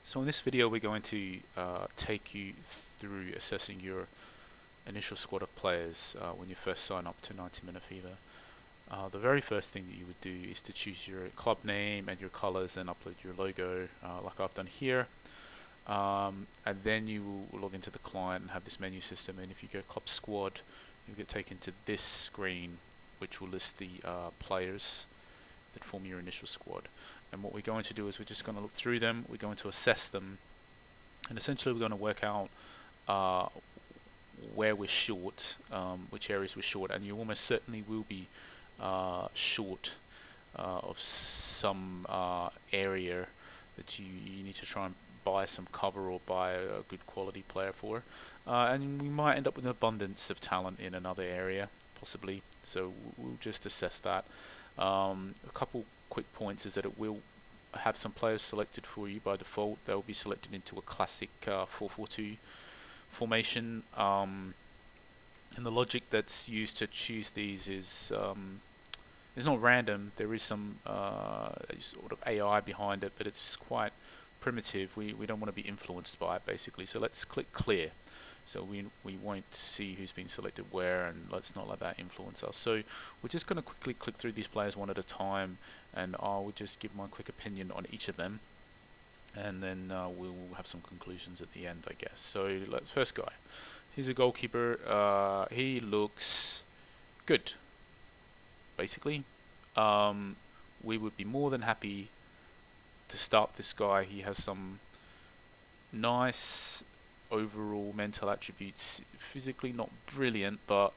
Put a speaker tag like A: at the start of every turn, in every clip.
A: So in this video we're going to take you through assessing your initial squad of players when you first sign up to 90 Minute Fever. The very first thing that you would do is to choose your club name and your colors and upload your logo like I've done here. And then you will log into the client and have this menu system, and if you go club squad you'll get taken to this screen which will list the players that form your initial squad. And what we're going to do is we're just going to look through them, we're going to assess them, and essentially we're going to work out where we're short, which areas we're short, and you almost certainly will be short of some area that you need to try and buy some cover or buy a good quality player for. And we might end up with an abundance of talent in another area, possibly, so we'll just assess that. A couple quick points is that it will have some players selected for you by default. They'll be selected into a classic 4-4-2 formation, and the logic that's used to choose these is not random. There is some sort of AI behind it, but it's quite primitive. We don't want to be influenced by it, basically. So let's click clear. So we won't see who's been selected where, and let's not let that influence us. So we're just going to quickly click through these players one at a time, and I will just give my quick opinion on each of them, and then we'll have some conclusions at the end, I guess. So let's first guy. He's a goalkeeper. He looks good, basically. We would be more than happy to start this guy. He has some nice overall mental attributes. Physically not brilliant, but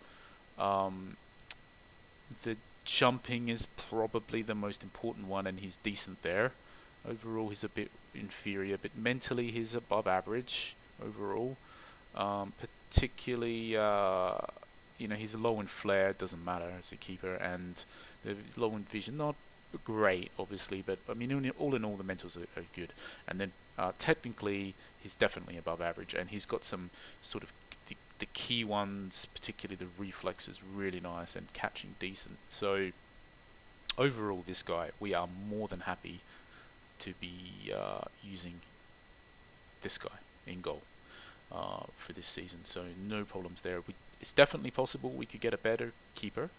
A: the jumping is probably the most important one, and he's decent there. Overall he's a bit inferior, but mentally he's above average overall. Particularly he's low in flair, doesn't matter as a keeper, and the low in vision, not great obviously, but I mean all in all the mentals are good. And then technically he's definitely above average, and he's got some sort of the key ones, particularly the reflexes, really nice, and catching decent. So overall this guy, we are more than happy to be using this guy in goal for this season, so no problems there. It's definitely possible we could get a better keeper,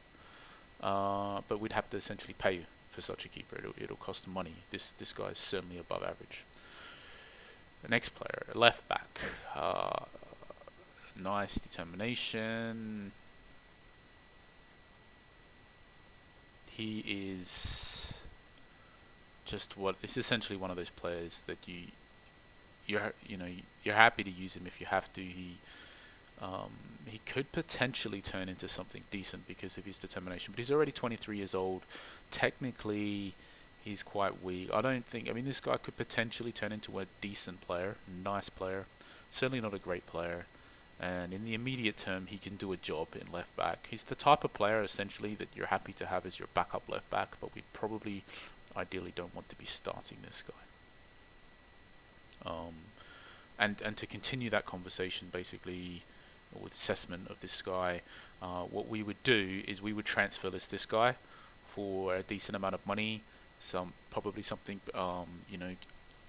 A: but we'd have to essentially pay for such a keeper. It'll cost money. This guy is certainly above average. The next player, left back, nice determination. He is just it's essentially one of those players that you're happy to use him if you have to. He could potentially turn into something decent because of his determination, but he's already 23 years old. Technically he's quite weak. I mean this guy could potentially turn into a decent player, nice player, certainly not a great player, and in the immediate term he can do a job in left back. He's the type of player essentially that you're happy to have as your backup left back, but we probably ideally don't want to be starting this guy. And to continue that conversation, basically, with assessment of this guy, what we would do is we would transfer this guy for a decent amount of money, probably something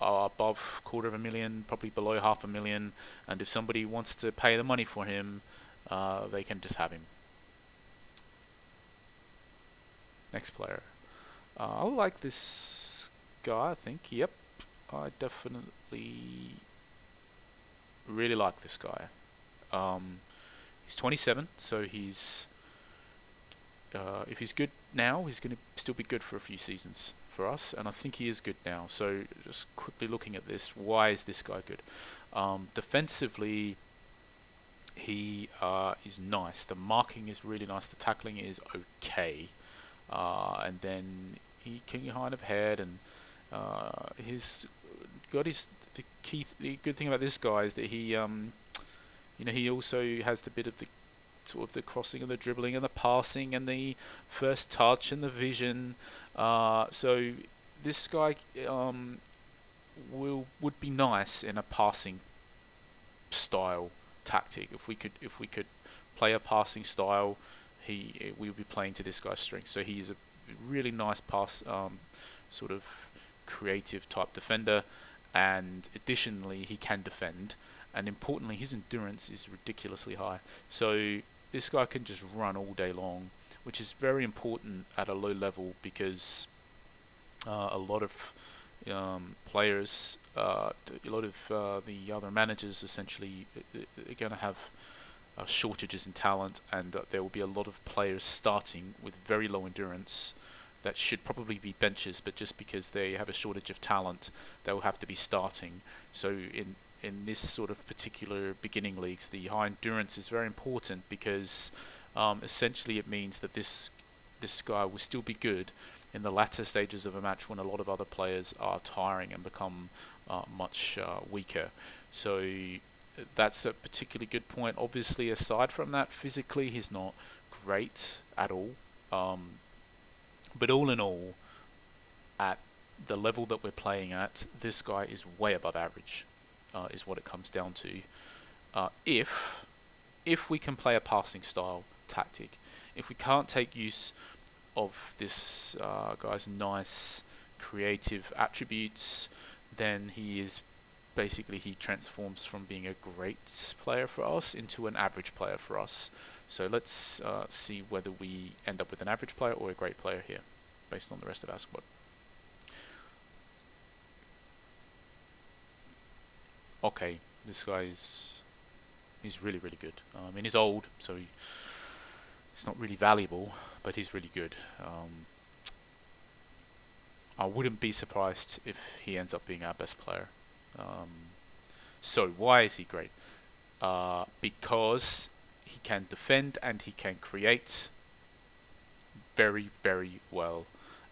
A: above $250,000, probably below $500,000, and if somebody wants to pay the money for him, they can just have him. Next player. I like this guy, I think. Yep, I definitely really like this guy. He's 27, so he's if he's good now, he's going to still be good for a few seasons for us, and I think he is good now. So just quickly looking at this, why is this guy good? Defensively, he is nice. The marking is really nice. The tackling is okay, and then he can kind of head, and the good thing about this guy is that he he also has the bit of the sort of the crossing and the dribbling and the passing and the first touch and the vision. So this guy would be nice in a passing style tactic. If we could play a passing style, we would be playing to this guy's strengths. So he is a really nice pass, sort of creative type defender, and additionally he can defend, and importantly his endurance is ridiculously high. So this guy can just run all day long, which is very important at a low level because a lot of players, a lot of the other managers essentially are going to have shortages in talent, and there will be a lot of players starting with very low endurance that should probably be benches, but just because they have a shortage of talent, they will have to be starting. So in this sort of particular beginning leagues, the high endurance is very important because essentially it means that this guy will still be good in the latter stages of a match when a lot of other players are tiring and become much weaker. So that's a particularly good point. Obviously, aside from that, physically he's not great at all. But all in all, at the level that we're playing at, this guy is way above average, is what it comes down to. If we can play a passing style tactic, if we can't take use of this guy's nice creative attributes, then he transforms from being a great player for us into an average player for us. So let's see whether we end up with an average player or a great player here, based on the rest of our squad. Okay, this guy he's really, really good. I mean, he's old, so he's not really valuable, but he's really good. I wouldn't be surprised if he ends up being our best player. So why is he great? Because he can defend and he can create very, very well.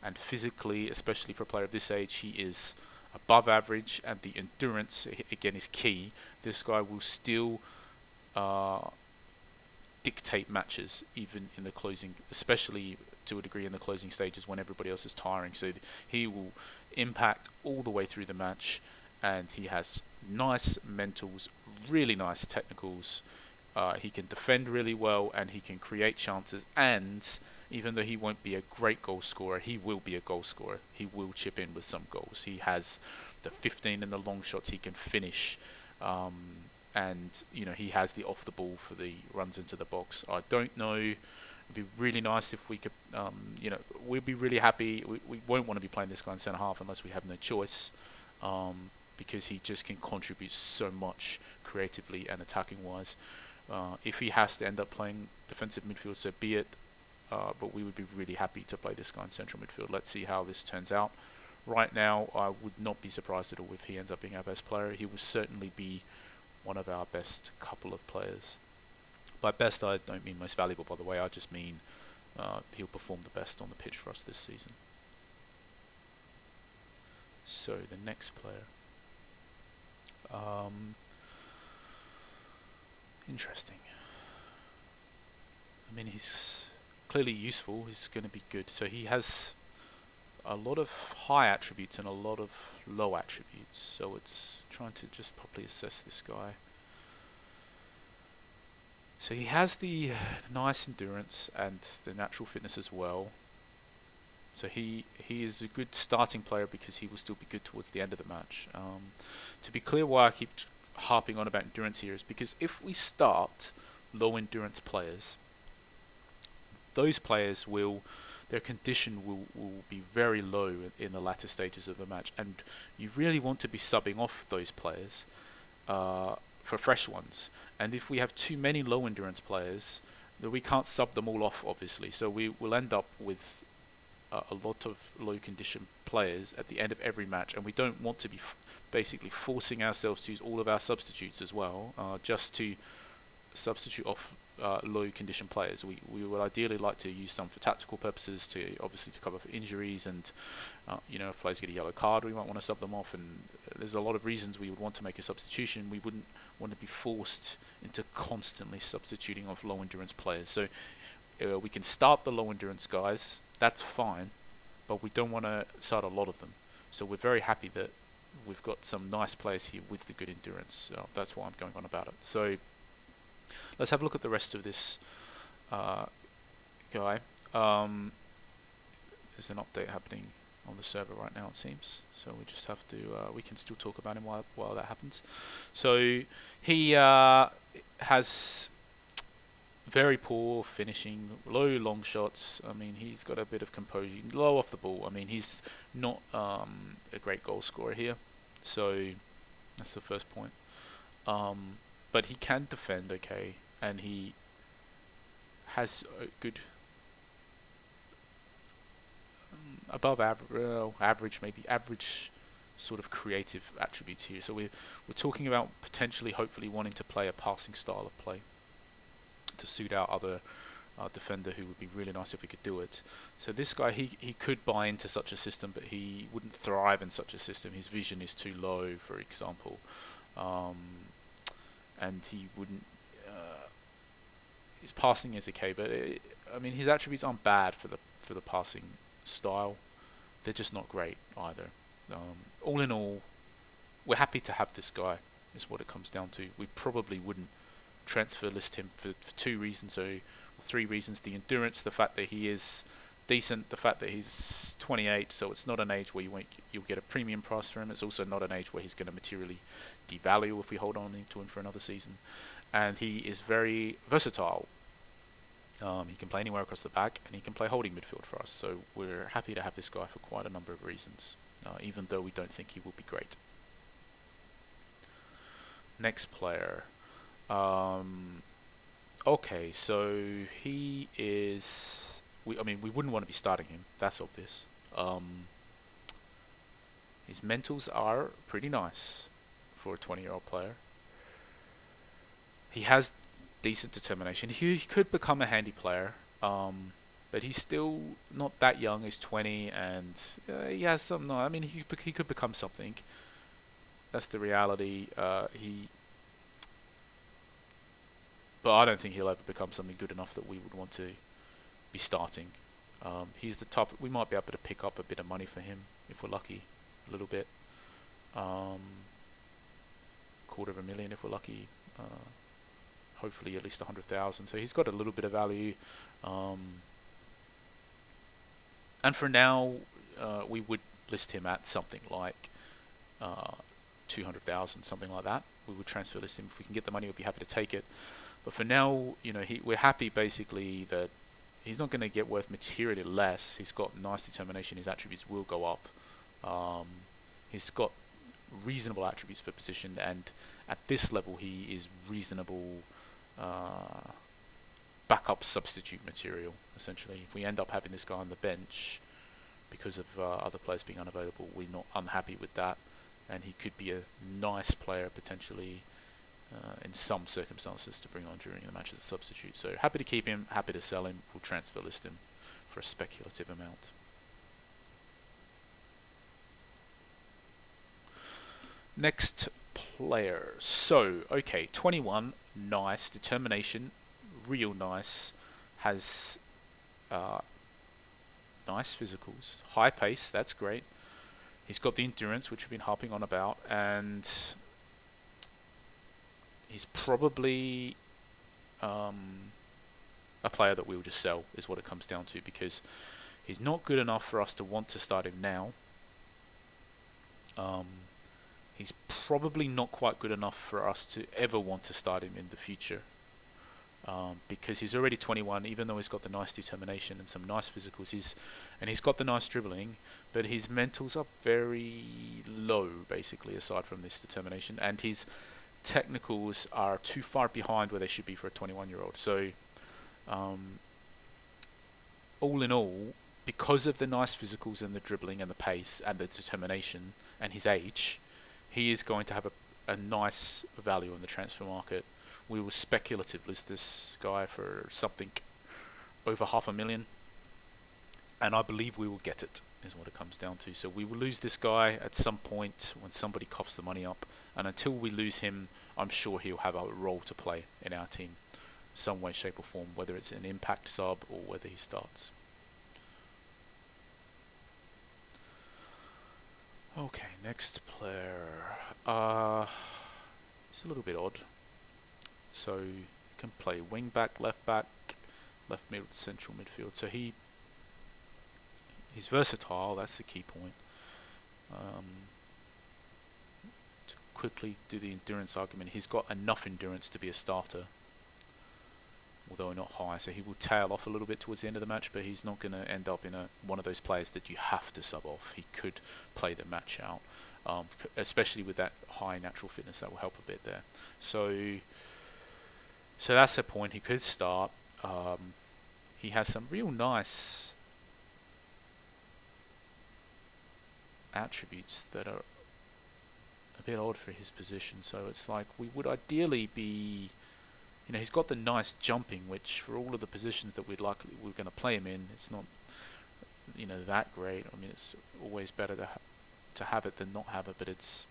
A: And physically, especially for a player of this age, he is above average, and the endurance, again, is key. This guy will still dictate matches, even in the closing, especially to a degree in the closing stages when everybody else is tiring. So he will impact all the way through the match, and he has nice mentals, really nice technicals. He can defend really well, and he can create chances, and even though he won't be a great goal scorer, he will be a goal scorer. He will chip in with some goals. He has the 15 and the long shots he can finish, and he has the off the ball for the runs into the box. I don't know. It'd be really nice if we could, we'd be really happy. We won't want to be playing this guy in centre half unless we have no choice, because he just can contribute so much creatively and attacking wise. If he has to end up playing defensive midfield, so be it. But we would be really happy to play this guy in central midfield. Let's see how this turns out. Right now, I would not be surprised at all if he ends up being our best player. He will certainly be one of our best couple of players. By best, I don't mean most valuable, by the way. I just mean he'll perform the best on the pitch for us this season. So, the next player. Interesting. I mean, he's clearly useful. He's going to be good. So he has a lot of high attributes and a lot of low attributes. So it's trying to just properly assess this guy. So he has the nice endurance and the natural fitness as well. So he is a good starting player because he will still be good towards the end of the match. To be clear, why I keep harping on about endurance here is because if we start low endurance players, those players their condition will be very low in the latter stages of the match, and you really want to be subbing off those players for fresh ones. And if we have too many low endurance players, then we can't sub them all off, obviously. So we will end up with a lot of low condition players at the end of every match, and we don't want to be basically forcing ourselves to use all of our substitutes as well, just to substitute off low condition players. We would ideally like to use some for tactical purposes, to obviously to cover for injuries, and if players get a yellow card, we might want to sub them off, and there's a lot of reasons we would want to make a substitution. We wouldn't want to be forced into constantly substituting off low endurance players. So we can start the low endurance guys, that's fine, but we don't want to start a lot of them. So we're very happy that we've got some nice players here with the good endurance. That's why I'm going on about it. So let's have a look at the rest of this guy. There's an update happening on the server right now, it seems. So we just have to, we can still talk about him while that happens. So he has very poor finishing, low long shots. I mean, he's got a bit of composure, low off the ball. I mean, he's not a great goal scorer here. So that's the first point. But he can defend okay, and he has a good above average, maybe average sort of creative attributes here. So we're talking about potentially, hopefully, wanting to play a passing style of play to suit our other defender, who would be really nice if we could do it. So this guy, he could buy into such a system, but he wouldn't thrive in such a system. His vision is too low, for example, and he wouldn't. His passing is okay, but I mean, his attributes aren't bad for the passing style. They're just not great either. All in all, we're happy to have this guy, is what it comes down to. We probably wouldn't transfer list him for 2 reasons, or 3 reasons: the endurance, the fact that he is decent, the fact that he's 28, so it's not an age where you'll get a premium price for him. It's also not an age where he's going to materially devalue if we hold on to him for another season. And he is very versatile. He can play anywhere across the back, and he can play holding midfield for us. So we're happy to have this guy for quite a number of reasons, even though we don't think he will be great. Next player. Okay, so he is. I mean, we wouldn't want to be starting him. That's obvious. His mentals are pretty nice for a 20-year-old player. He has decent determination. He could become a handy player, but he's still not that young. He's 20, and he has some. No, I mean, he could become something. That's the reality. But I don't think he'll ever become something good enough that we would want to be starting. He's the top. We might be able to pick up a bit of money for him if we're lucky, a little bit. $250,000 if we're lucky. Hopefully at least 100,000. So he's got a little bit of value. And for now, we would list him at something like 200,000, something like that. We would transfer list him. If we can get the money, we'd be happy to take it. But for now, we're happy basically that he's not going to get worth materially less. He's got nice determination. His attributes will go up. He's got reasonable attributes for position, and at this level, he is reasonable backup substitute material, essentially. If we end up having this guy on the bench because of other players being unavailable, we're not unhappy with that, and he could be a nice player potentially in some circumstances to bring on during the match as a substitute. So happy to keep him, happy to sell him. We'll transfer list him for a speculative amount. Next player. So, okay, 21, nice, determination, real nice, has nice physicals, high pace, that's great. He's got the endurance, which we've been harping on about, and he's probably a player that we'll just sell, is what it comes down to, because he's not good enough for us to want to start him now. He's probably not quite good enough for us to ever want to start him in the future, because he's already 21, even though he's got the nice determination and some nice physicals, he's got the nice dribbling, but his mentals are very low, basically, aside from this determination, and his technicals are too far behind where they should be for a 21-year-old. So, all in all, because of the nice physicals and the dribbling and the pace and the determination and his age, he is going to have a nice value in the transfer market. We will speculative list this guy for something over $500,000, and I believe we will get it, is what it comes down to. So we will lose this guy at some point when somebody coughs the money up, and until we lose him, I'm sure he'll have a role to play in our team, some way, shape or form, whether it's an impact sub or whether he starts. Okay, next player. It's a little bit odd. So you can play wing back, left mid, central midfield. So he He's versatile, that's the key point. Um, to quickly do the endurance argument, he's got enough endurance to be a starter, although not high, so he will tail off a little bit towards the end of the match, but he's not going to end up in one of those players that you have to sub off. He could play the match out, especially with that high natural fitness. That will help a bit there. So that's the point. He could start. He has some real nice attributes that are a bit odd for his position. So it's like we would ideally be, he's got the nice jumping, which for all of the positions that we're going to play him in, it's not, that great. I mean, it's always better to have it than not have it, but it's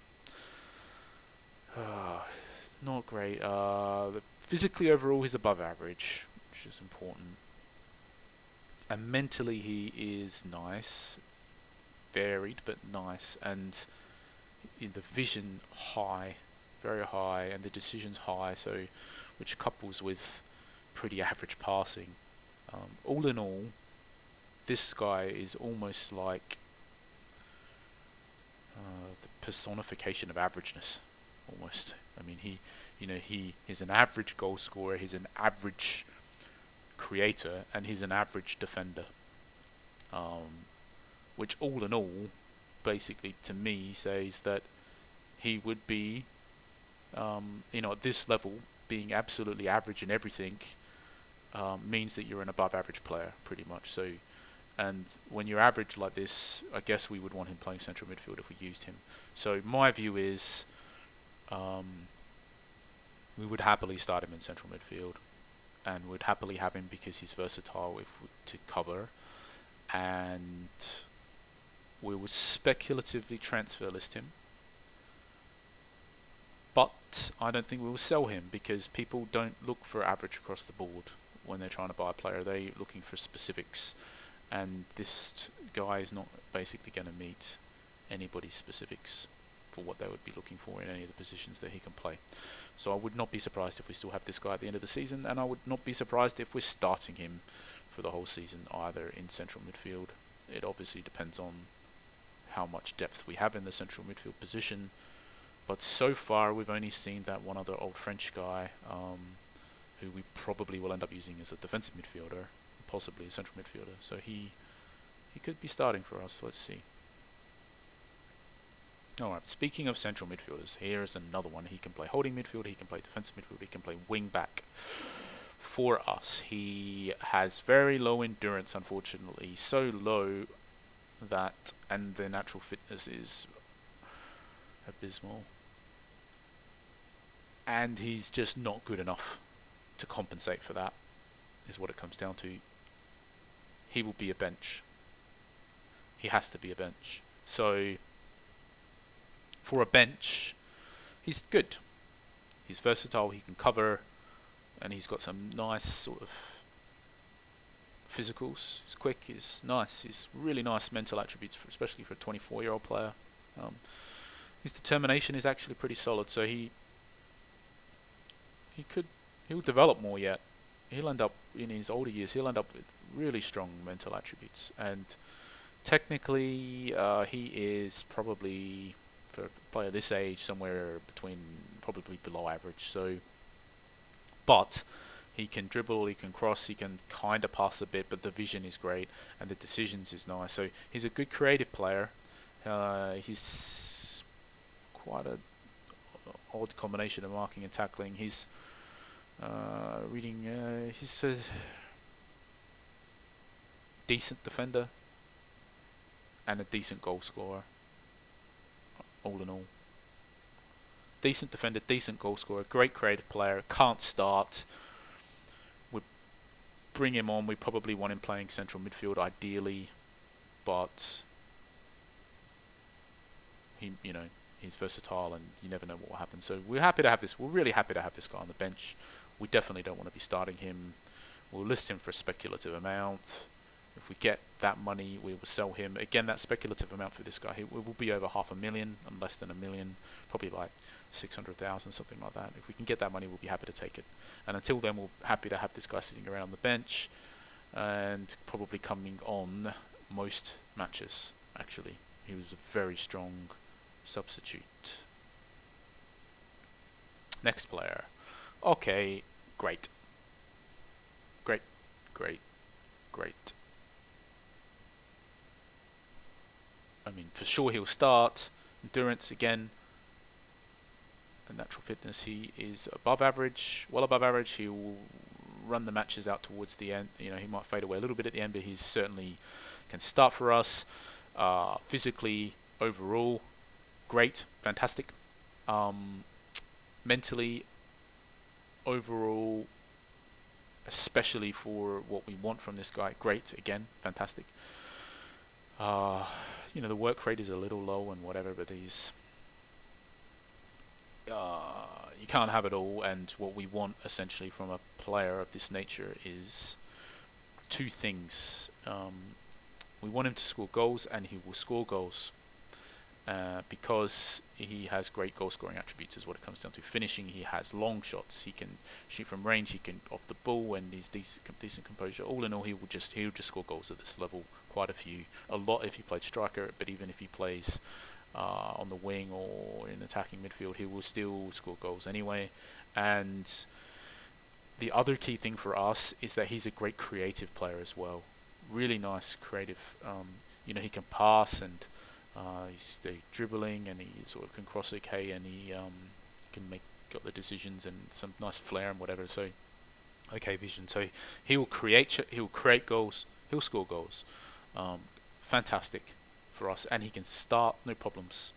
A: not great. Physically overall, he's above average, which is important. And mentally, he is nice, varied but nice, and in the vision high, very high, and the decisions high. So, which couples with pretty average passing. All in all, this guy is almost like the personification of averageness, almost. I mean, he is an average goal scorer. He's an average creator, and he's an average defender. Which all in all, basically to me says that he would be, at this level, being absolutely average in everything means that you're an above average player, pretty much. So, and when you're average like this, I guess we would want him playing central midfield if we used him. So my view is, we would happily start him in central midfield, and would happily have him because he's versatile to cover, and we would speculatively transfer list him. But I don't think we will sell him, because people don't look for average across the board when they're trying to buy a player. They're looking for specifics, and this guy is not basically going to meet anybody's specifics for what they would be looking for in any of the positions that he can play. So I would not be surprised if we still have this guy at the end of the season, and I would not be surprised if we're starting him for the whole season, either in central midfield. It obviously depends on how much depth we have in the central midfield position, but so far we've only seen that one other old French guy, who we probably will end up using as a defensive midfielder, possibly a central midfielder. So he could be starting for us. Let's see. Alright, speaking of central midfielders, here's another one. He can play holding midfield, he can play defensive midfield, he can play wing back for us. He has very low endurance, unfortunately, so low that, and the natural fitness is abysmal, and he's just not good enough to compensate for that, is what it comes down to. He will be a bench. He has to be a bench. So for a bench, he's good. He's versatile, he can cover, and he's got some nice sort of physicals. He's quick, he's nice, he's really nice mental attributes, especially for a 24-year-old player. His determination is actually pretty solid, so he'll develop more yet. He'll end up, in his older years, he'll end up with really strong mental attributes, and technically he is probably, for a player this age, somewhere between, probably below average. So, but he can dribble, he can cross, he can kind of pass a bit, but the vision is great and the decisions is nice. So he's a good creative player. He's quite a odd combination of marking and tackling. He's he's a decent defender and a decent goal scorer. All in all, decent defender, decent goal scorer, great creative player. Can't start. Would bring him on. We probably want him playing central midfield ideally, but he's versatile, and you never know what will happen. So we're happy to have this. We're really happy to have this guy on the bench. We definitely don't want to be starting him. We'll list him for a speculative amount. If we get that money, we will sell him. Again, that speculative amount for this guy, it will be over $500,000, and less than $1 million, probably like 600,000, something like that. If we can get that money, we'll be happy to take it. And until then, we're happy to have this guy sitting around on the bench, and probably coming on most matches, actually. He was a very strong substitute. Next player. Okay, great. Great, great, great. I mean, for sure he'll start. Endurance, again. And natural fitness, he is above average, well above average. He will run the matches out towards the end. You know, he might fade away a little bit at the end, but he's certainly can start for us. Physically, overall, great, fantastic. Mentally, overall, especially for what we want from this guy, great, again, fantastic. You know, the work rate is a little low and whatever, but he's you can't have it all, and what we want essentially from a player of this nature is two things. We want him to score goals, and he will score goals because he has great goal scoring attributes is what it comes down to. Finishing, he has long shots, he can shoot from range, he can off the ball, and he's decent composure. All in all, he'll just score goals at this level, quite a lot if he played striker, but even if he plays on the wing or in attacking midfield, he will still score goals anyway. And the other key thing for us is that he's a great creative player as well. Really nice creative. You know, he can pass, and he's dribbling, and he sort of can cross okay, and he can got the decisions and some nice flair and whatever. So okay vision. So he will create goals. He'll score goals. Fantastic for us, and he can start, no problems.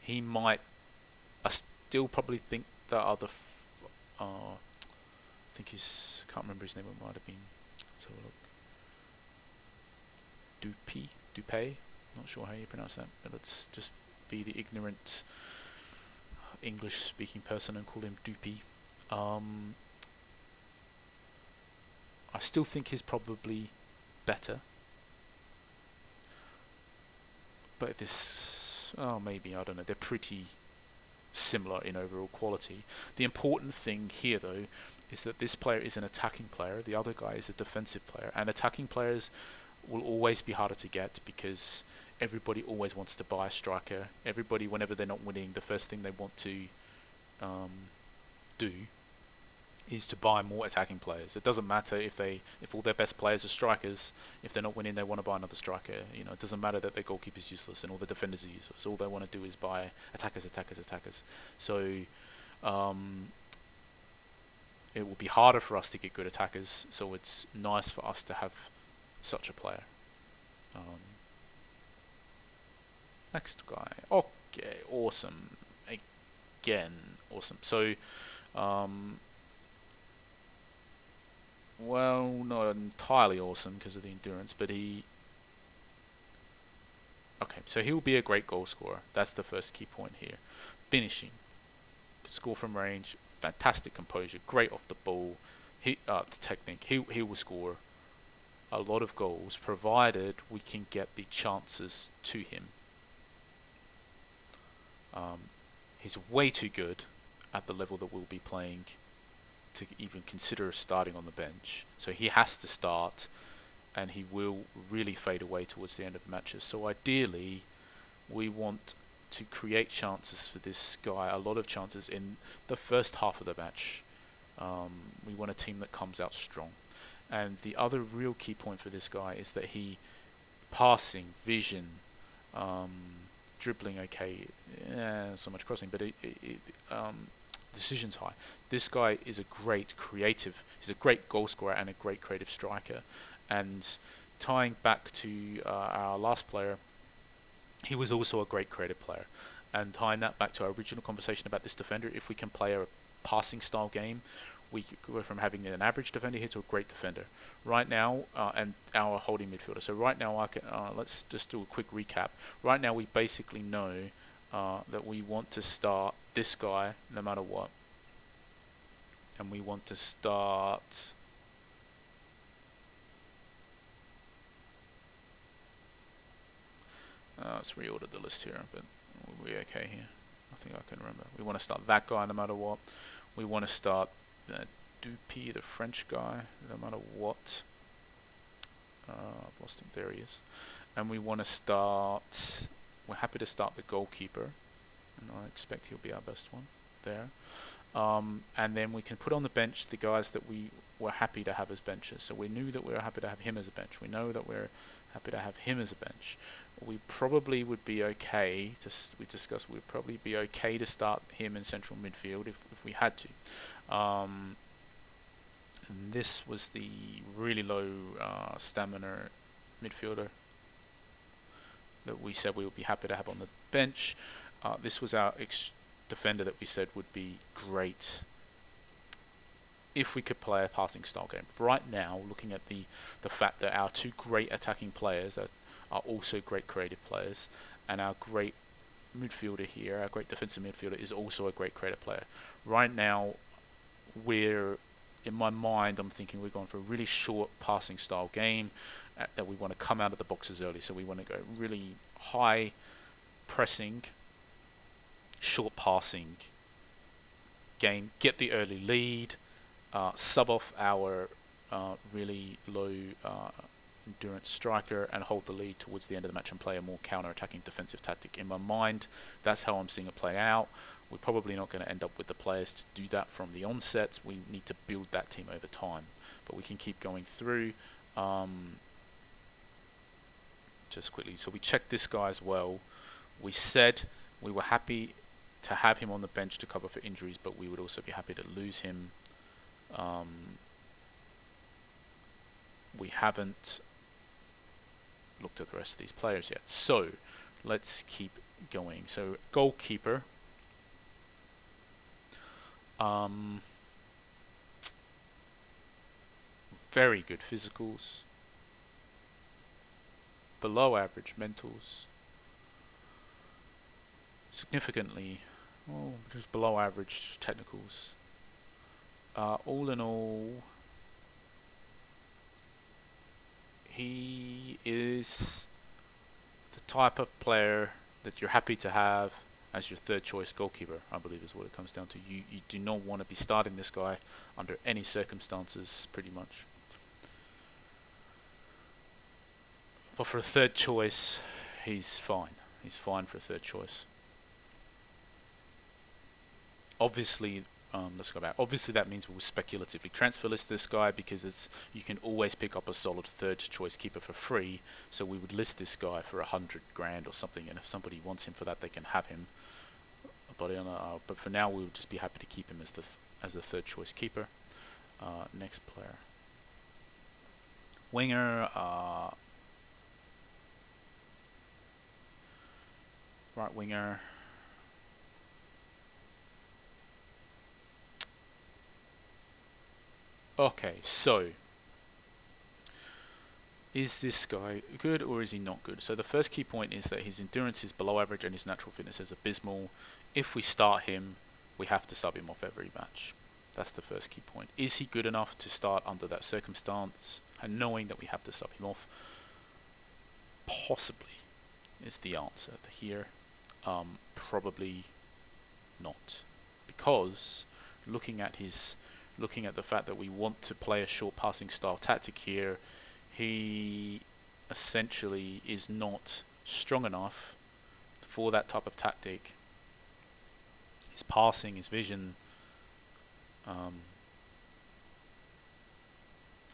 A: He might. I still probably think the other. I think he's. Can't remember his name. It might have been. Let's have a look. Dupay. Not sure how you pronounce that, but let's just be the ignorant English-speaking person and call him Dupy. I still think he's probably better. But this, maybe, I don't know, they're pretty similar in overall quality. The important thing here, though, is that this player is an attacking player, the other guy is a defensive player, and attacking players will always be harder to get because everybody always wants to buy a striker. Everybody, whenever they're not winning, the first thing they want to do is to buy more attacking players. It doesn't matter if all their best players are strikers. If they're not winning, they want to buy another striker. You know, it doesn't matter that their goalkeeper's useless and all the defenders are useless. All they want to do is buy attackers. So it will be harder for us to get good attackers. So it's nice for us to have such a player. Next guy. Okay, awesome. Again, awesome. So well, not entirely awesome because of the endurance, but okay, so he'll be a great goal scorer. That's the first key point here. Finishing, could score from range, fantastic composure, great off the ball. The technique. He will score a lot of goals provided we can get the chances to him. He's way too good at the level that we'll be playing to even consider starting on the bench. So he has to start, and he will really fade away towards the end of matches. So ideally, we want to create chances for this guy, a lot of chances in the first half of the match. We want a team that comes out strong. And the other real key point for this guy is that passing, vision, dribbling okay, so much crossing, but decisions high. This guy is a great creative, he's a great goal scorer and a great creative striker. And tying back to our last player, he was also a great creative player. And tying that back to our original conversation about this defender, if we can play a passing style game, we could go from having an average defender here to a great defender. Right now, and our holding midfielder. So right now, let's just do a quick recap. Right now, we basically know that we want to start this guy no matter what. And we want to start... let's reorder the list here, but we're okay here. I think I can remember. We want to start that guy no matter what. We want to start Dupy, the French guy, no matter what. I've lost him. There he is. And we want to start. We're happy to start the goalkeeper, and I expect he'll be our best one there. And then we can put on the bench the guys that we were happy to have as benches. So we knew that we were happy to have him as a bench. We know that we're happy to have him as a bench. We probably would be okay to. We discussed we'd probably be okay to start him in central midfield if we had to. And this was the really low stamina midfielder that we said we would be happy to have on the bench. This was our defender that we said would be great if we could play a passing style game. Right now, looking at the fact that our two great attacking players are also great creative players, and our great midfielder here, our great defensive midfielder, is also a great creative player. Right now, in my mind, I'm thinking we're going for a really short passing style game, that we want to come out of the boxes early. So we want to go really high pressing, short passing game, get the early lead, sub off our really low endurance striker and hold the lead towards the end of the match and play a more counter-attacking defensive tactic. In my mind, that's how I'm seeing it play out. We're probably not going to end up with the players to do that from the onset. We need to build that team over time, but we can keep going through. Just quickly, so we checked this guy as well. We said we were happy to have him on the bench to cover for injuries, but we would also be happy to lose him. We haven't looked at the rest of these players yet, so let's keep going. So goalkeeper, very good physicals, below average mentals, significantly, well, just below average technicals. All in all, he is the type of player that you're happy to have as your third choice goalkeeper, I believe is what it comes down to. You do not want to be starting this guy under any circumstances, pretty much. But for a third choice, he's fine. He's fine for a third choice. Obviously, let's go back. Obviously, that means we'll speculatively transfer list this guy because you can always pick up a solid third choice keeper for free. So we would list this guy for 100 grand or something, and if somebody wants him for that, they can have him. But for now, we would just be happy to keep him as the third choice keeper. Next player, winger. Right winger. Okay, so is this guy good or is he not good? So the first key point is that his endurance is below average and his natural fitness is abysmal. If we start him, we have to sub him off every match. That's the first key point. Is he good enough to start under that circumstance and knowing that we have to sub him off? Possibly is the answer here. Probably not, because looking at the fact that we want to play a short passing style tactic here, he essentially is not strong enough for that type of tactic. His passing, his vision,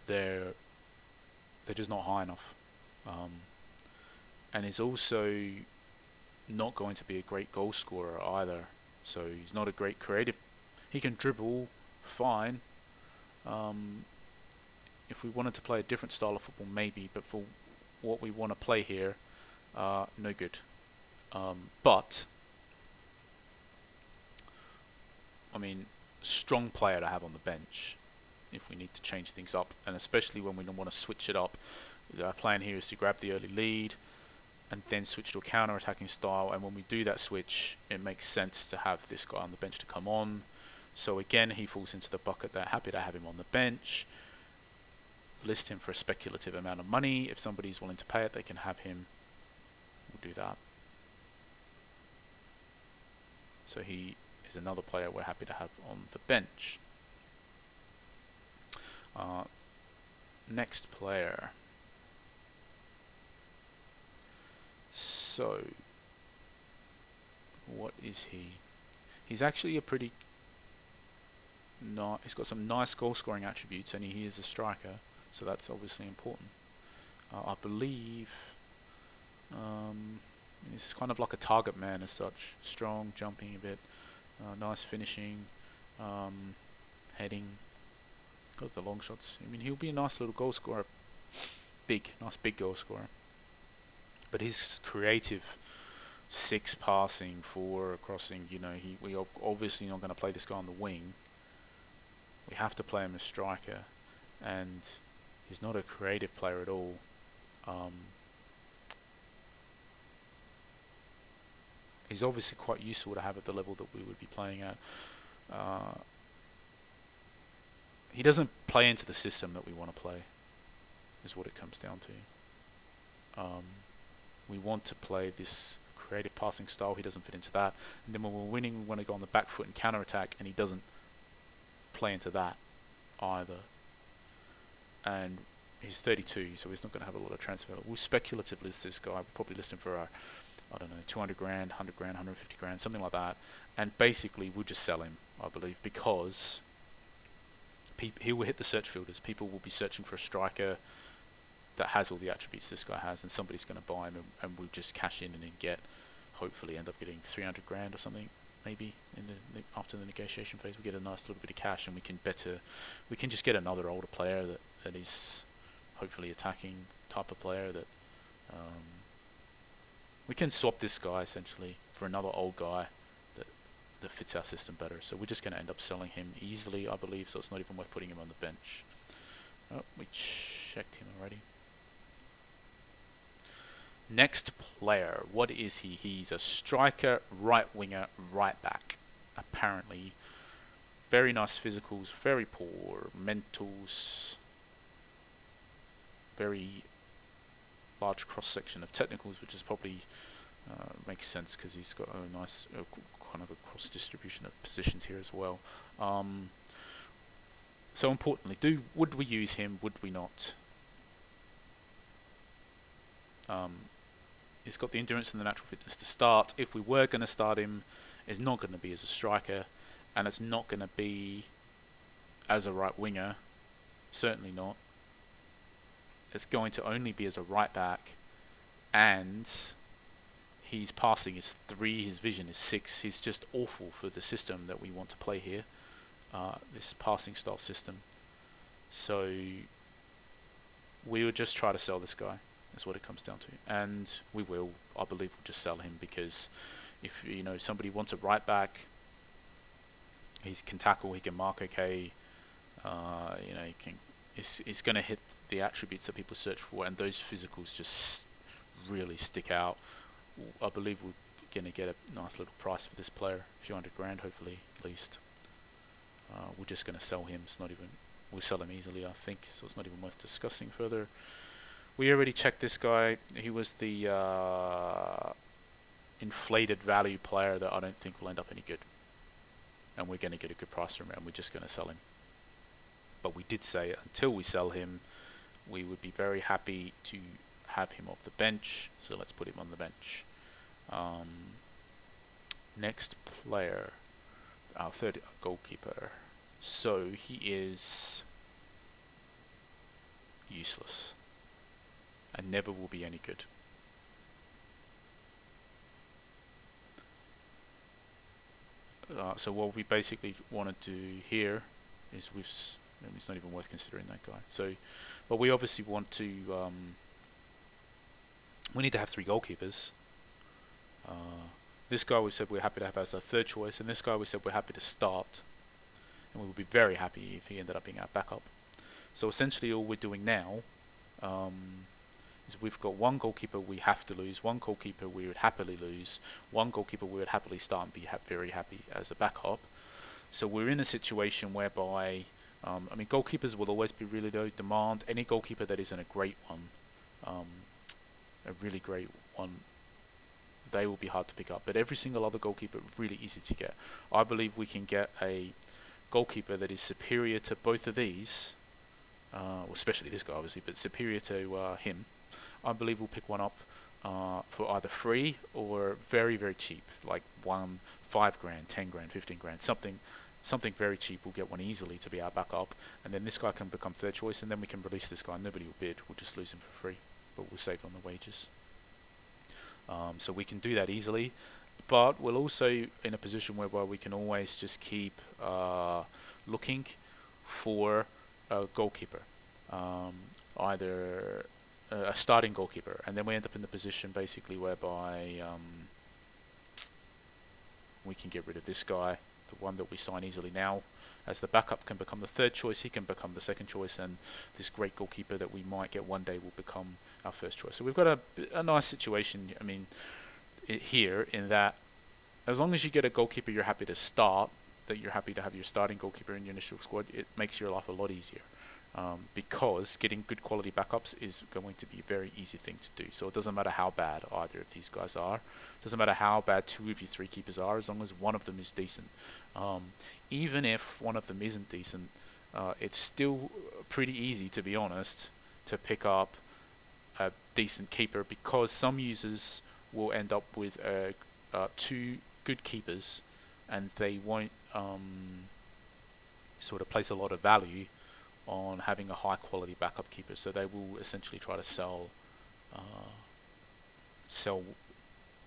A: they're just not high enough, and he's also not going to be a great goal scorer either. So he's not a great creative. He can dribble fine. If we wanted to play a different style of football, maybe, but for what we want to play here, no good. But I mean, strong player to have on the bench if we need to change things up, and especially when we don't want to switch it up. Our plan here is to grab the early lead and then switch to a counter-attacking style, and when we do that switch, it makes sense to have this guy on the bench to come on. So again, he falls into the bucket that happy to have him on the bench. List him for a speculative amount of money. If somebody's willing to pay it, they can have him. We'll do that. So he is another player we're happy to have on the bench. Next player. So, what is he? He's actually a pretty he's got some nice goal scoring attributes, and he is a striker, so that's obviously important. I believe he's kind of like a target man as such. Strong, jumping a bit, nice finishing, heading, got the long shots. I mean, he'll be a nice little goal scorer, nice big goal scorer. But his creative 6 passing, 4 crossing, we obviously not going to play this guy on the wing. We have to play him as striker, and he's not a creative player at all. He's obviously quite useful to have at the level that we would be playing at. He doesn't play into the system that we want to play, is what it comes down to. We want to play this creative passing style. He doesn't fit into that. And then when we're winning, we want to go on the back foot and counter attack, and he doesn't play into that either. And he's 32, so he's not going to have a lot of transfer. We'll speculatively list this guy. We'll probably list him for 200 grand, 100 grand, 150 grand, something like that. And basically, we'll just sell him, I believe, because he will hit the search filters. People will be searching for a striker that has all the attributes this guy has, and somebody's going to buy him, and we'll just cash in and then hopefully end up getting 300 grand or something, maybe after the negotiation phase. We get a nice little bit of cash, and we can just get another older player that is hopefully attacking type of player that we can swap this guy essentially for another old guy that fits our system better. So we're just going to end up selling him easily, I believe, so it's not even worth putting him on the bench. Oh, we checked him already. Next player, what is he? He's a striker, right winger, right back. Apparently, very nice physicals, very poor mentals, very large cross section of technicals, which is probably makes sense because he's got a nice kind of a cross distribution of positions here as well. So importantly, would we use him? Would we not? He's got the endurance and the natural fitness to start. If we were going to start him, it's not going to be as a striker, and it's not going to be as a right winger. Certainly not. It's going to only be as a right back, and his passing is 3, his vision is 6. He's just awful for the system that we want to play here, this passing style system. So we would just try to sell this guy. That's what it comes down to, and we will. I believe we'll just sell him, because if somebody wants a right back, he can tackle, he can mark okay, he can. It's going to hit the attributes that people search for, and those physicals just really stick out. I believe we're going to get a nice little price for this player, a few hundred grand, hopefully, at least. We're just going to sell him. We'll sell him easily, I think, so it's not even worth discussing further. We already checked this guy. He was the inflated value player that I don't think will end up any good. And we're going to get a good price from him, and we're just going to sell him. But we did say until we sell him, we would be very happy to have him off the bench. So let's put him on the bench. Next player, our third goalkeeper. So he is useless and never will be any good. So what we basically want to do here is it's not even worth considering that guy. So, but we obviously want to. We need to have 3 goalkeepers. This guy we said we're happy to have as our third choice, and this guy we said we're happy to start, and we would be very happy if he ended up being our backup. So essentially, all we're doing now is we've got 1 goalkeeper we have to lose, 1 goalkeeper we would happily lose, 1 goalkeeper we would happily start and be very happy as a backup. So we're in a situation whereby, goalkeepers will always be really low demand. Any goalkeeper that isn't a great one, a really great one, they will be hard to pick up. But every single other goalkeeper, really easy to get. I believe we can get a goalkeeper that is superior to both of these, well, especially this guy obviously, but superior to him. I believe we'll pick one up for either free or very, very cheap, like 5 grand, 10 grand, 15 grand, something very cheap. We'll get one easily to be our backup, and then this guy can become third choice, and then we can release this guy. Nobody will bid. We'll just lose him for free, but we'll save on the wages. So we can do that easily, but we're also in a position whereby we can always just keep looking for a goalkeeper, either a starting goalkeeper, and then we end up in the position basically whereby we can get rid of this guy, the one that we sign easily now, as the backup can become the third choice, he can become the second choice, and this great goalkeeper that we might get one day will become our first choice. So we've got a nice situation, I mean, here, in that as long as you get a goalkeeper you're happy to start, that you're happy to have your starting goalkeeper in your initial squad, it makes your life a lot easier. Because getting good quality backups is going to be a very easy thing to do. So it doesn't matter how bad either of these guys are. It doesn't matter how bad 2 of your 3 keepers are, as long as one of them is decent. Even if one of them isn't decent, it's still pretty easy, to be honest, to pick up a decent keeper, because some users will end up with 2 good keepers, and they won't sort of place a lot of value on having a high quality backup keeper, so they will essentially try to sell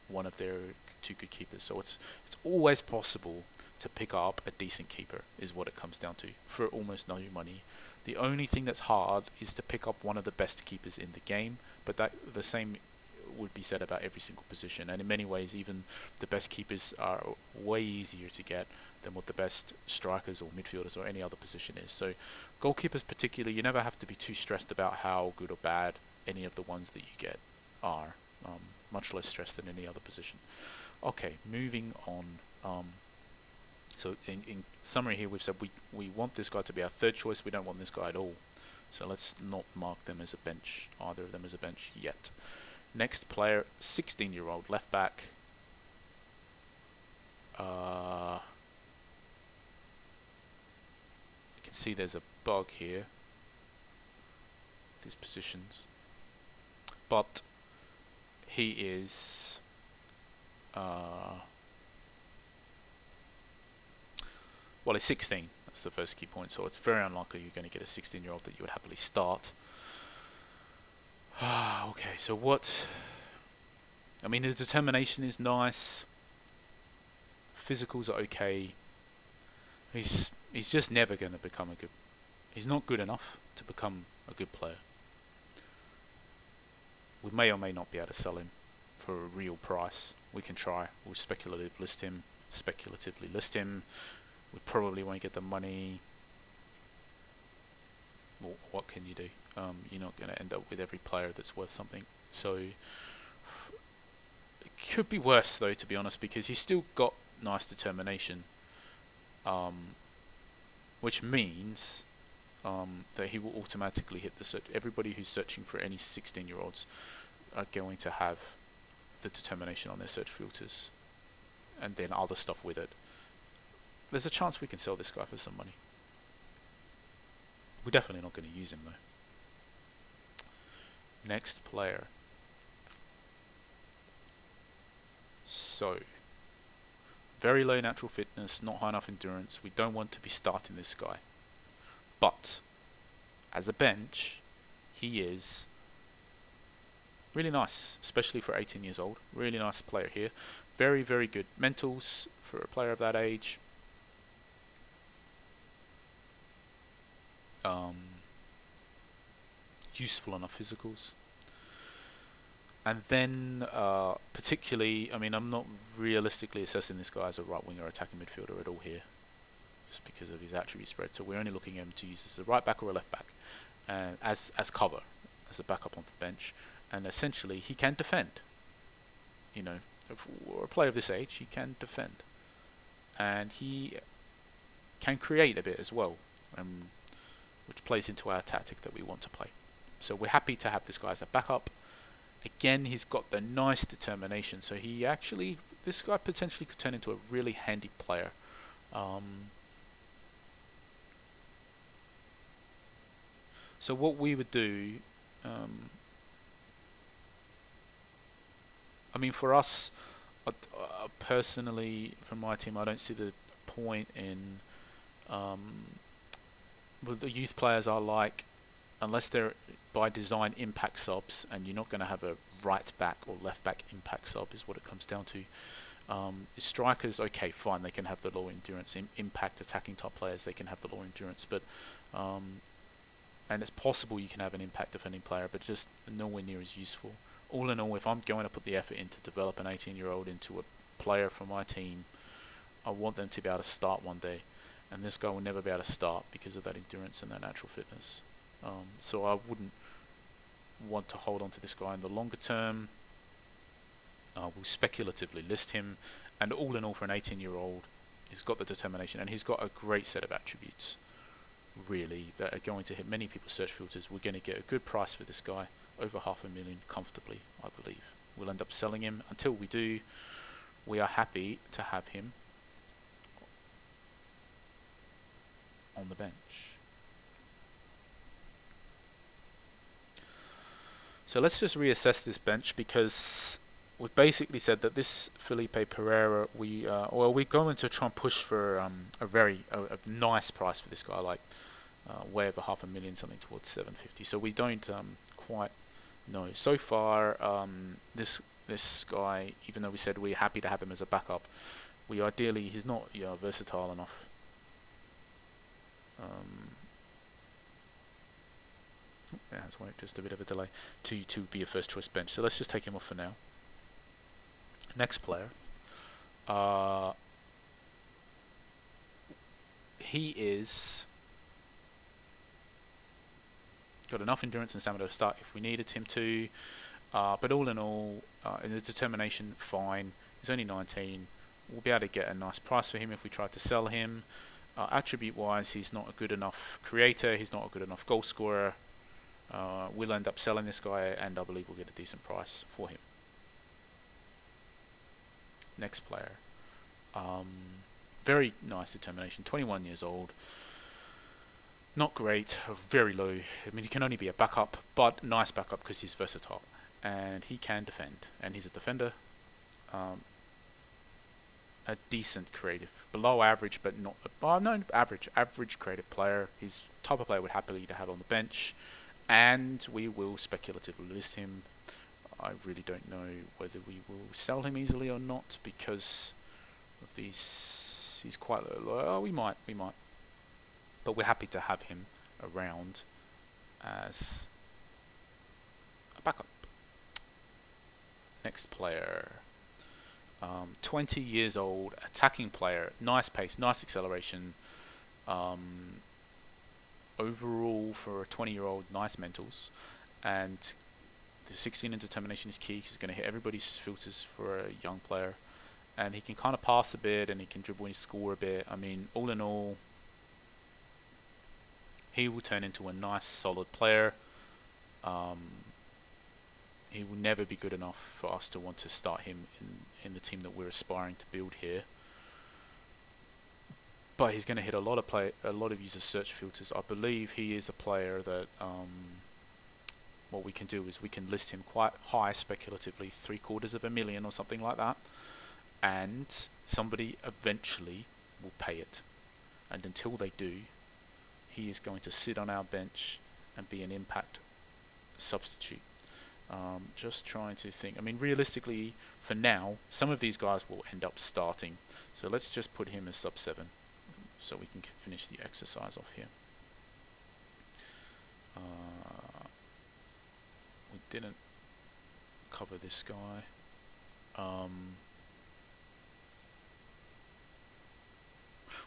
A: one of their 2 good keepers. So it's always possible to pick up a decent keeper, is what it comes down to, for almost no money. The only thing that's hard is to pick up one of the best keepers in the game, but that the same would be said about every single position, and in many ways even the best keepers are way easier to get than what the best strikers or midfielders or any other position is. So goalkeepers particularly, you never have to be too stressed about how good or bad any of the ones that you get are, much less stressed than any other position. Okay, moving on. So in summary here, we've said we want this guy to be our third choice, we don't want this guy at all, so let's not mark them as a bench, either of them as a bench yet. Next player, 16-year-old left back. You can see there's a bug here, these positions, but he is well, he's 16. That's the first key point. So it's very unlikely you're going to get a 16-year-old that you would happily start. Okay, so what? I mean, the determination is nice. Physicals are okay. He's just never going to become a good. He's not good enough to become a good player. We may or may not be able to sell him for a real price. We can try. We'll speculatively list him. We probably won't get the money. Well, what can you do? You're not going to end up with every player that's worth something. So it could be worse, though, to be honest, because he's still got nice determination, which means that he will automatically hit the search. Everybody who's searching for any 16-year-olds are going to have the determination on their search filters, and then other stuff with it. There's a chance we can sell this guy for some money. We're definitely not going to use him, though. Next player. So, very low natural fitness, not high enough endurance. We don't want to be starting this guy. But, as a bench, he is really nice, especially for 18 years old. Really nice player here. Very, very good mentals for a player of that age. Useful enough physicals. And then, particularly, I mean, I'm not realistically assessing this guy as a right winger or attacking midfielder at all here, just because of his attribute spread. So we're only looking at him to use as a right back or a left back, and as cover, as a backup on the bench. And essentially, he can defend. You know, for a player of this age, he can defend, and he can create a bit as well, which plays into our tactic that we want to play. So we're happy to have this guy as a backup. Again, he's got the nice determination, so this guy potentially could turn into a really handy player. So what we would do, I mean, for us, personally, from my team, I don't see the point in. With the youth players, I like, unless they're by design impact subs, and you're not going to have a right back or left back impact sub, is what it comes down to. Strikers, okay, fine, they can have the low endurance. Impact attacking type players, they can have the low endurance, but and it's possible you can have an impact defending player, but just nowhere near as useful. All in all, if I'm going to put the effort in to develop an 18-year-old into a player for my team, I want them to be able to start one day, and this guy will never be able to start because of that endurance and that natural fitness. So I wouldn't want to hold on to this guy in the longer term. We'll speculatively list him, and all in all, for an 18-year-old, he's got the determination, and he's got a great set of attributes, really, that are going to hit many people's search filters. We're going to get a good price for this guy, over $500,000 comfortably, I believe. We'll end up selling him. Until we do, we are happy to have him on the bench. So let's just reassess this bench, because we've basically said that this Felipe Pereira, we're going to try and push for a nice price for this guy, like way over $500,000, something towards 750. So we don't quite know. So far, this guy, even though we said we're happy to have him as a backup, he's not versatile enough. That's why just a bit of a delay to be a first choice bench. So let's just take him off for now. Next player, he is got enough endurance and stamina to start if we needed him to, but all in all, in the determination, fine. He's only 19. We'll be able to get a nice price for him if we try to sell him. Attribute wise, he's not a good enough creator, he's not a good enough goal scorer. We'll end up selling this guy, and I believe we'll get a decent price for him. Next player, very nice determination, 21 years old, not great, very low. I mean, he can only be a backup, but nice backup because he's versatile and he can defend, and he's a defender. A decent creative, below average, but not average creative player. He's type of player would happily to have on the bench, and we will speculatively list him. I really don't know whether we will sell him easily or not, because of these. He's quite low. Oh, we might, but we're happy to have him around as a backup. Next player, 20 years old, attacking player, nice pace, nice acceleration. Overall, for a 20-year-old, nice mentals, and the 16 in determination is key, because he's going to hit everybody's filters for a young player, and he can kind of pass a bit, and he can dribble and score a bit. I mean, all in all, he will turn into a nice, solid player. He will never be good enough for us to want to start him in the team that we're aspiring to build here. But he's going to hit a lot of user search filters. I believe he is a player that what we can do is we can list him quite high speculatively, $750,000 or something like that, and somebody eventually will pay it. And until they do, he is going to sit on our bench and be an impact substitute. Just trying to think. I mean, realistically, for now, some of these guys will end up starting. So let's just put him as sub 7, so we can finish the exercise off here. We didn't cover this guy.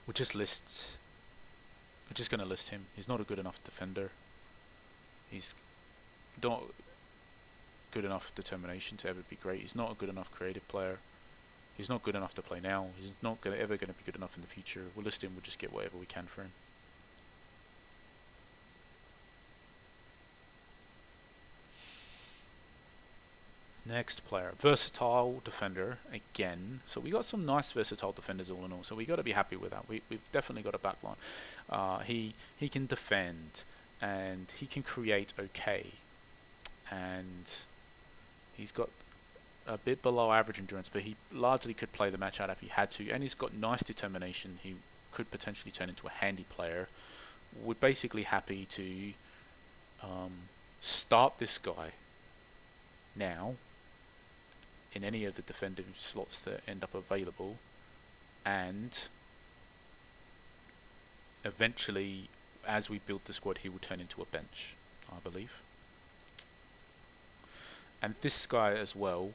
A: We're just going to list him. He's not a good enough defender. He's not good enough determination to ever be great. He's not a good enough creative player. He's not good enough to play now. He's not ever going to be good enough in the future. We'll list him. We'll just get whatever we can for him. Next player, versatile defender again. So we got some nice versatile defenders all in all. So we got to be happy with that. We've definitely got a backline. He can defend, and he can create okay, and he's got a bit below average endurance, but he largely could play the match out if he had to, and he's got nice determination. He could potentially turn into a handy player. We're basically happy to start this guy now in any of the defensive slots that end up available, and eventually, as we build the squad, he will turn into a bench, I believe. And this guy as well,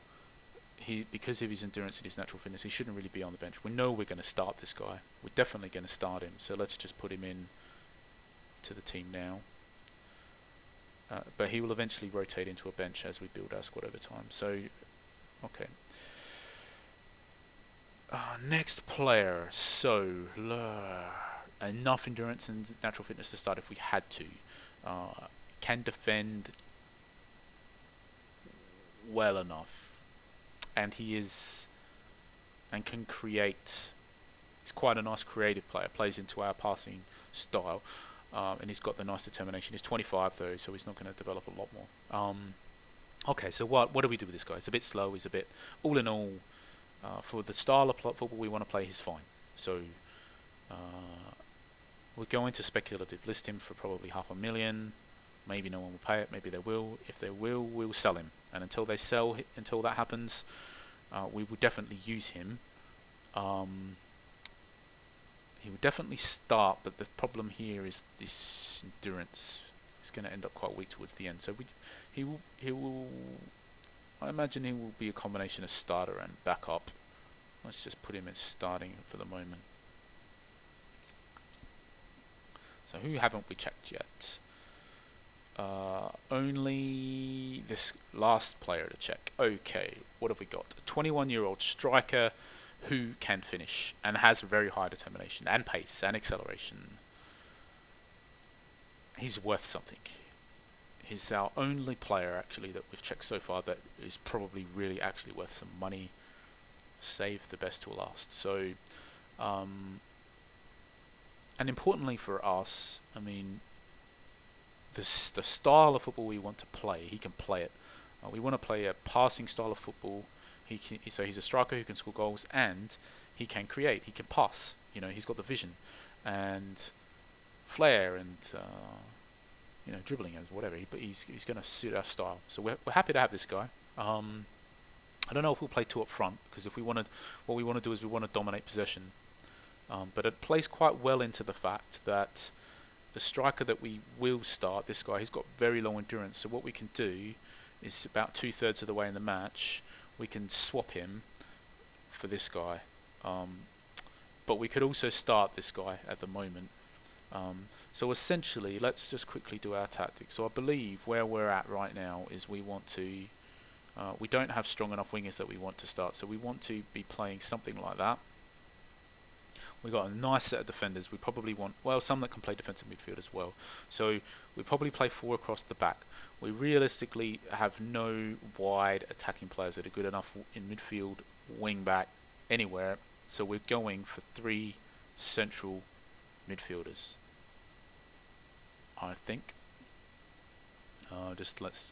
A: because of his endurance and his natural fitness, he shouldn't really be on the bench. We know we're going to start this guy. We're definitely going to start him, so let's just put him in to the team now. But he will eventually rotate into a bench as we build our squad over time. So, okay. Next player. So, enough endurance and natural fitness to start if we had to. Can defend well enough. And he is... and can create... He's quite a nice creative player. Plays into our passing style. And he's got the nice determination. He's 25 though, so he's not going to develop a lot more. Okay, so what do we do with this guy? He's a bit slow. He's a bit... all in all, for the style of football we want to play, he's fine. So we're going to speculative list him for probably $500,000. Maybe no one will pay it. Maybe they will. If they will, we'll sell him. And until that happens, we will definitely use him. He will definitely start, but the problem here is this endurance. It's going to end up quite weak towards the end. So he will. I imagine he will be a combination of starter and backup. Let's just put him as starting for the moment. So who haven't we checked yet? Only this last player to check. Okay, what have we got? A 21-year-old striker who can finish and has very high determination and pace and acceleration. He's worth something. He's our only player actually that we've checked so far that is probably really actually worth some money. Save the best till last. So, and importantly for us, I mean, the style of football we want to play, he can play it. We want to play a passing style of football. So he's a striker who can score goals and he can create. He can pass. You know, he's got the vision and flair and dribbling and whatever. But he's going to suit our style. So we're happy to have this guy. I don't know if we'll play two up front because if we wanted, what we want to do is we want to dominate possession. But it plays quite well into the fact that the striker that we will start, this guy, he's got very low endurance. So what we can do is about 2/3 of the way in the match, we can swap him for this guy. But we could also start this guy at the moment. So essentially, let's just quickly do our tactics. So I believe where we're at right now is we want to... we don't have strong enough wingers that we want to start. So we want to be playing something like that. We've got a nice set of defenders. We probably want, well, some that can play defensive midfield as well. So we probably play 4 across the back. We realistically have no wide attacking players that are good enough in midfield, wing back, anywhere. So we're going for 3 central midfielders, I think. Just let's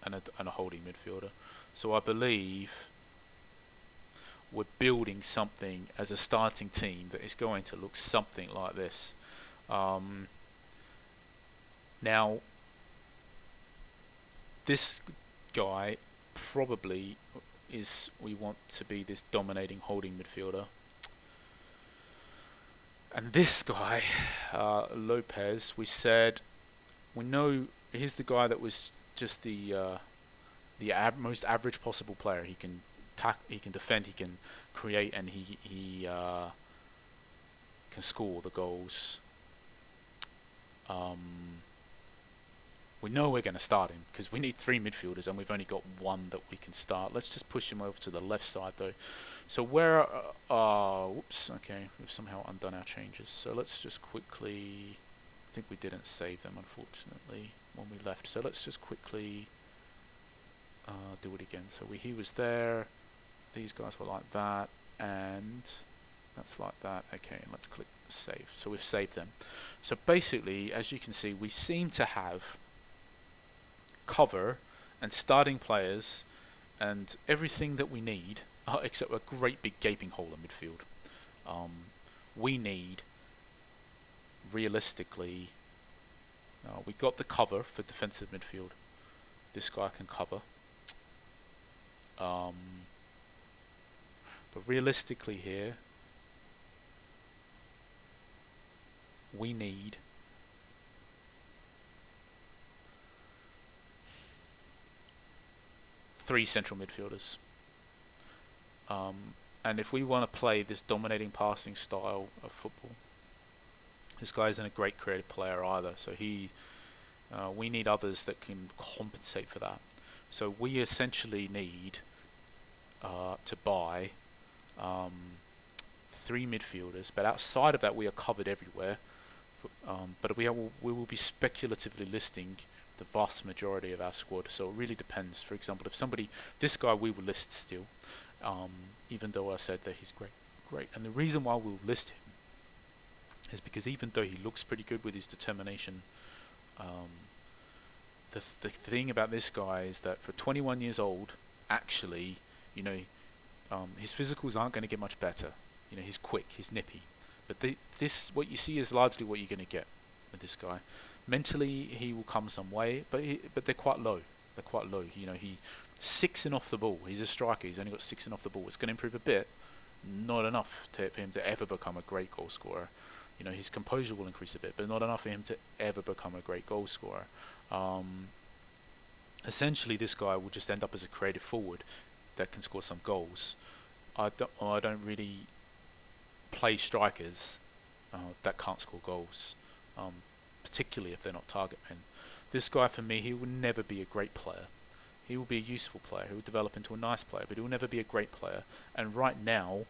A: and a holding midfielder. So I believe we're building something as a starting team that is going to look something like this. Now, this guy probably is, we want to be this dominating holding midfielder. And this guy, Lopez, we said, we know he's the guy that was just the most average possible player. He can he can defend, he can create, and he can score the goals. We know we're going to start him because we need 3 midfielders and we've only got 1 that we can start. Let's just push him over to the left side though. So where whoops, okay, we've somehow undone our changes. So let's just quickly, I think we didn't save them unfortunately when we left. So let's just quickly do it again. So he was there, these guys were like that, and that's like that. Okay, and let's click save. So we've saved them. So basically, as you can see, we seem to have cover and starting players and everything that we need, except a great big gaping hole in midfield. Um, we need, realistically, we got the cover for defensive midfield. This guy can cover. But realistically here, we need three central midfielders. And if we want to play this dominating passing style of football, this guy isn't a great creative player either. So we need others that can compensate for that. So we essentially need to buy three midfielders, but outside of that, we are covered everywhere. But we will be speculatively listing the vast majority of our squad. So it really depends. For example, if this guy we will list still, even though I said that he's great. And the reason why we'll list him is because even though he looks pretty good with his determination, the thing about this guy is that for 21 years old, actually, his physicals aren't going to get much better. He's quick, he's nippy, but what you see is largely what you're going to get with this guy. Mentally, he will come some way, but they're quite low. They're quite low. He 6 off the ball. He's a striker. He's only got 6 off the ball. It's going to improve a bit, not enough for him to ever become a great goal scorer. His composure will increase a bit, but not enough for him to ever become a great goal scorer. Essentially, this guy will just end up as a creative forward that can score some goals. I don't really play strikers that can't score goals, particularly if they're not target men. This guy, for me, he will never be a great player. He will be a useful player. He will develop into a nice player, but he will never be a great player. And right now,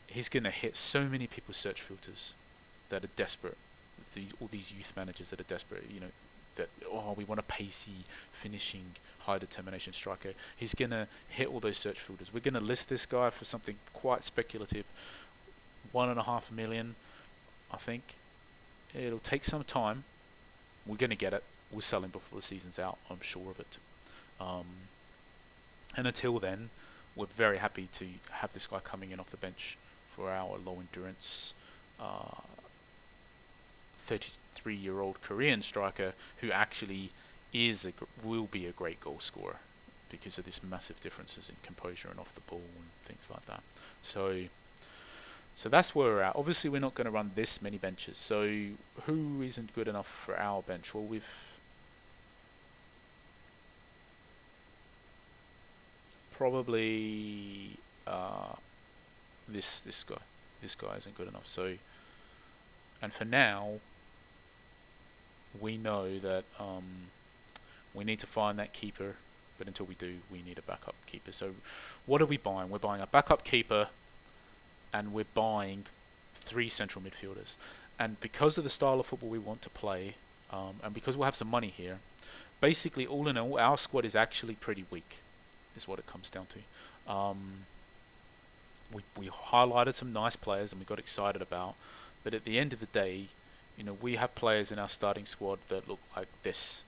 A: he's going to hit so many people's search filters that are desperate. All these youth managers that are desperate, that we want a pacey, finishing, high determination striker. He's going to hit all those search filters. We're going to list this guy for something quite speculative, 1.5 million, I think. It'll take some time. We're going to get it. We'll sell him before the season's out. I'm sure of it. And until then, we're very happy to have this guy coming in off the bench for our low endurance 33-year-old Korean striker who actually will be a great goal scorer because of this massive differences in composure and off the ball and things like that. So that's where we're at. Obviously, we're not going to run this many benches. So who isn't good enough for our bench? Well, we've probably this guy. This guy isn't good enough. So, and for now, we know that we need to find that keeper. But until we do, we need a backup keeper. So, what are we buying? We're buying a backup keeper, and we're buying 3 central midfielders. And because of the style of football we want to play, and because we'll have some money here, basically, all in all, our squad is actually pretty weak, is what it comes down to. We highlighted some nice players and we got excited about, but at the end of the day, we have players in our starting squad that look like this.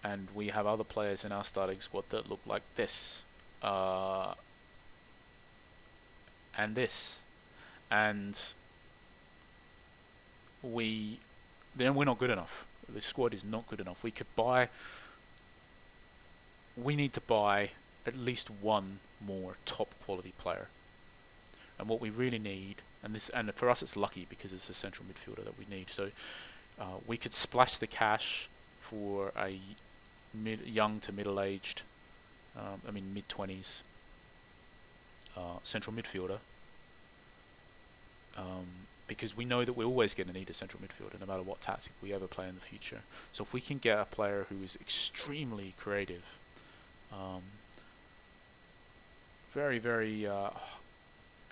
A: And we have other players in our starting squad that look like this. And this. And we're not good enough. The squad is not good enough. We need to buy at least one more top quality player. And what we really need, and for us it's lucky because it's a central midfielder that we need. So we could splash the cash for a young to middle-aged, mid-20s central midfielder, because we know that we're always going to need a central midfielder no matter what tactic we ever play in the future. So if we can get a player who is extremely creative, very, very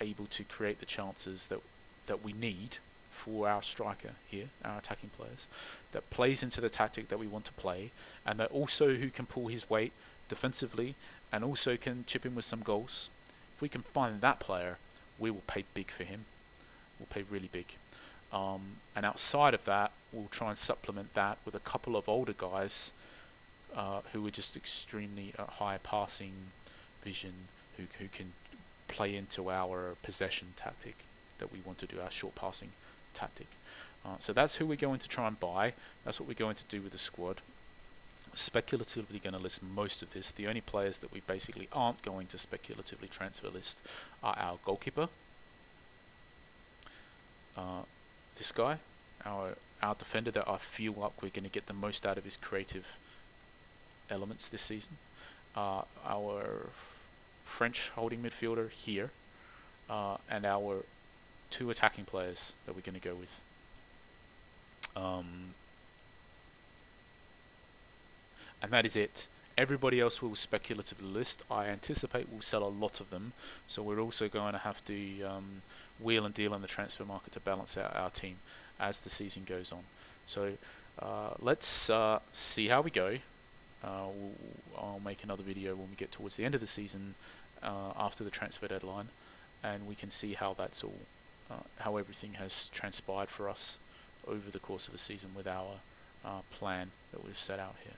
A: able to create the chances that we need for our striker here, our attacking players, that plays into the tactic that we want to play, and that also who can pull his weight defensively and also can chip in with some goals. If we can find that player, we will pay big for him. We'll pay really big. And outside of that, we'll try and supplement that with a couple of older guys who are just extremely high passing vision, who can play into our possession tactic that we want to do, our short passing tactic. So that's who we're going to try and buy. That's what we're going to do with the squad. Speculatively going to list most of this. The only players that we basically aren't going to speculatively transfer list are our goalkeeper, this guy, our defender that I feel like we're going to get the most out of his creative elements this season, our French holding midfielder here, and our 2 attacking players that we're going to go with. And that is it. Everybody else will speculatively list. I anticipate we'll sell a lot of them, so we're also going to have to wheel and deal in the transfer market to balance out our team as the season goes on. So let's see how we go. I'll make another video when we get towards the end of the season, after the transfer deadline, and we can see how that's all, how everything has transpired for us over the course of the season with our plan that we've set out here.